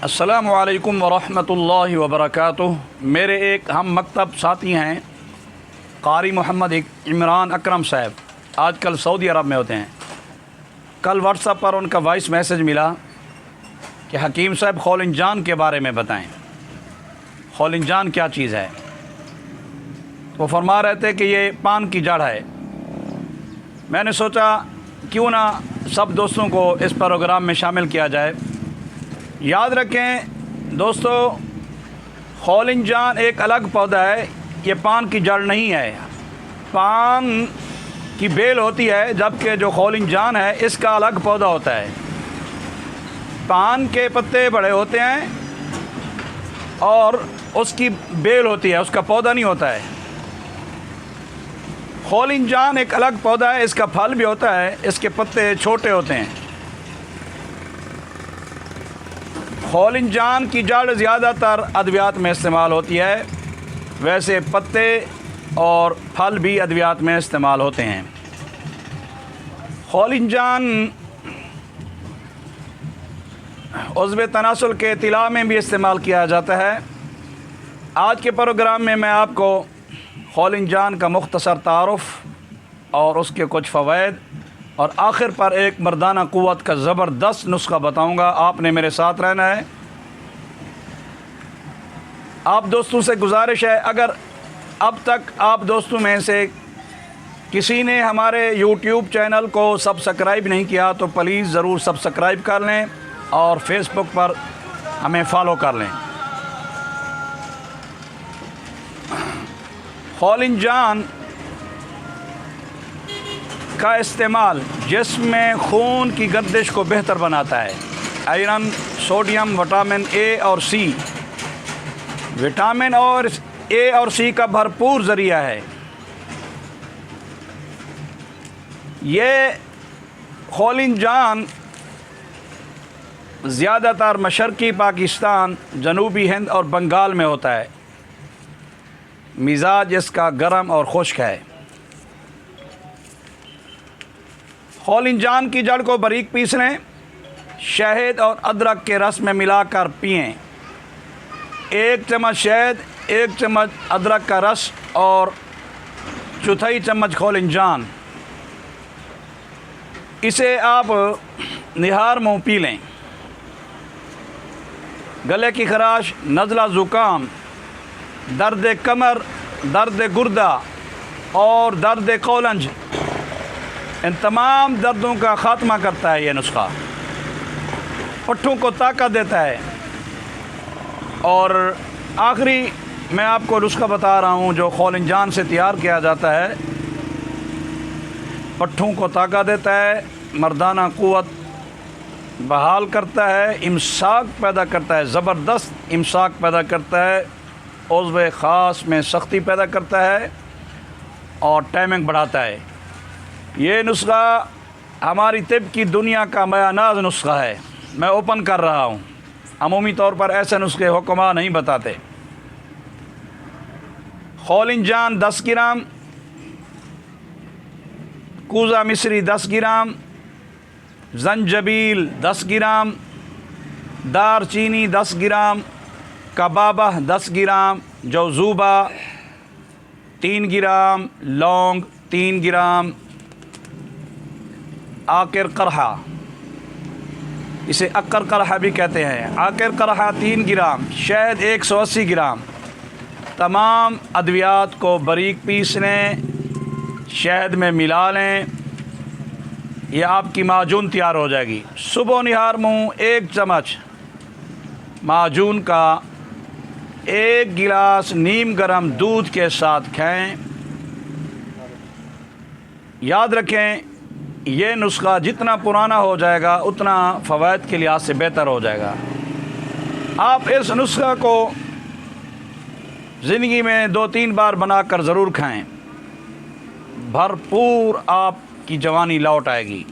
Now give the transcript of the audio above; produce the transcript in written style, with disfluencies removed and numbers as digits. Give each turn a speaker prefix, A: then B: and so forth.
A: السلام علیکم ورحمۃ اللہ وبرکاتہ۔ میرے ایک ہم مکتب ساتھی ہیں قاری محمد عمران اکرم صاحب، آج کل سعودی عرب میں ہوتے ہیں۔ کل واٹس ایپ پر ان کا وائس میسج ملا کہ حکیم صاحب خولنجان کے بارے میں بتائیں، خولنجان کیا چیز ہے۔ وہ فرما رہے تھے کہ یہ پان کی جڑ ہے۔ میں نے سوچا کیوں نہ سب دوستوں کو اس پروگرام میں شامل کیا جائے۔ یاد رکھیں دوستو، خولنجان ایک الگ پودا ہے، یہ پان کی جڑ نہیں ہے۔ پان کی بیل ہوتی ہے، جبکہ جو خولنجان ہے اس کا الگ پودا ہوتا ہے۔ پان کے پتے بڑے ہوتے ہیں اور اس کی بیل ہوتی ہے، اس کا پودا نہیں ہوتا ہے۔ خولنجان ایک الگ پودا ہے، اس کا پھل بھی ہوتا ہے، اس کے پتے چھوٹے ہوتے ہیں۔ خولنجان کی جڑ زیادہ تر ادویات میں استعمال ہوتی ہے، ویسے پتے اور پھل بھی ادویات میں استعمال ہوتے ہیں۔ خولنجان عضو تناسل کے اطلاع میں بھی استعمال کیا جاتا ہے۔ آج کے پروگرام میں میں آپ کو خولنجان کا مختصر تعارف اور اس کے کچھ فوائد اور آخر پر ایک مردانہ قوت کا زبردست نسخہ بتاؤں گا۔ آپ نے میرے ساتھ رہنا ہے۔ آپ دوستوں سے گزارش ہے، اگر اب تک آپ دوستوں میں سے کسی نے ہمارے یوٹیوب چینل کو سبسکرائب نہیں کیا تو پلیز ضرور سبسکرائب کر لیں اور فیس بک پر ہمیں فالو کر لیں۔ خولنجان کا استعمال جسم میں خون کی گردش کو بہتر بناتا ہے۔ آئرن، سوڈیم، وٹامن اے اور سی، وٹامن اور اے اور سی کا بھرپور ذریعہ ہے۔ یہ خولنجان زیادہ تر مشرقی پاکستان، جنوبی ہند اور بنگال میں ہوتا ہے۔ مزاج اس کا گرم اور خشک ہے۔ خولنجان کی جڑ کو باریک پیس لیں، شہد اور ادرک کے رس میں ملا کر پئیں۔ 1 چمچ شہد، 1 چمچ ادرک کا رس اور چوتھائی چمچ خولنجان، اسے آپ نہار منہ پی لیں۔ گلے کی خراش، نزلہ، زکام، درد کمر، درد گردہ اور درد قولنج، ان تمام دردوں کا خاتمہ کرتا ہے یہ نسخہ۔ پٹھوں کو طاقت دیتا ہے۔ اور آخری میں آپ کو نسخہ بتا رہا ہوں جو خولنجان سے تیار کیا جاتا ہے۔ پٹھوں کو طاقت دیتا ہے، مردانہ قوت بحال کرتا ہے، امساک پیدا کرتا ہے، زبردست امساک پیدا کرتا ہے، عضو خاص میں سختی پیدا کرتا ہے اور ٹائمنگ بڑھاتا ہے۔ یہ نسخہ ہماری طب کی دنیا کا میاناز نسخہ ہے۔ میں اوپن کر رہا ہوں، عمومی طور پر ایسے نسخے حکما نہیں بتاتے۔ خولنجان 10 گرام، کوزہ مصری 10 گرام، زنجبیل 10 گرام، دار چینی 10 گرام، کبابہ 10 گرام، جوزوبہ 3 گرام، لونگ 3 گرام، آکر قرحہ، اسے عقر قرحہ بھی کہتے ہیں، آکر قرحہ 3 گرام، شہد 180 گرام۔ تمام ادویات کو باریک پیس لیں، شہد میں ملا لیں، یہ آپ کی معجون تیار ہو جائے گی۔ صبح و نہار منہ 1 چمچ معجون کا 1 گلاس نیم گرم دودھ کے ساتھ کھائیں۔ یاد رکھیں یہ نسخہ جتنا پرانا ہو جائے گا اتنا فوائد کے لحاظ سے بہتر ہو جائے گا۔ آپ اس نسخہ کو زندگی میں 2-3 بار بنا کر ضرور کھائیں، بھرپور آپ کی جوانی لوٹ آئے گی۔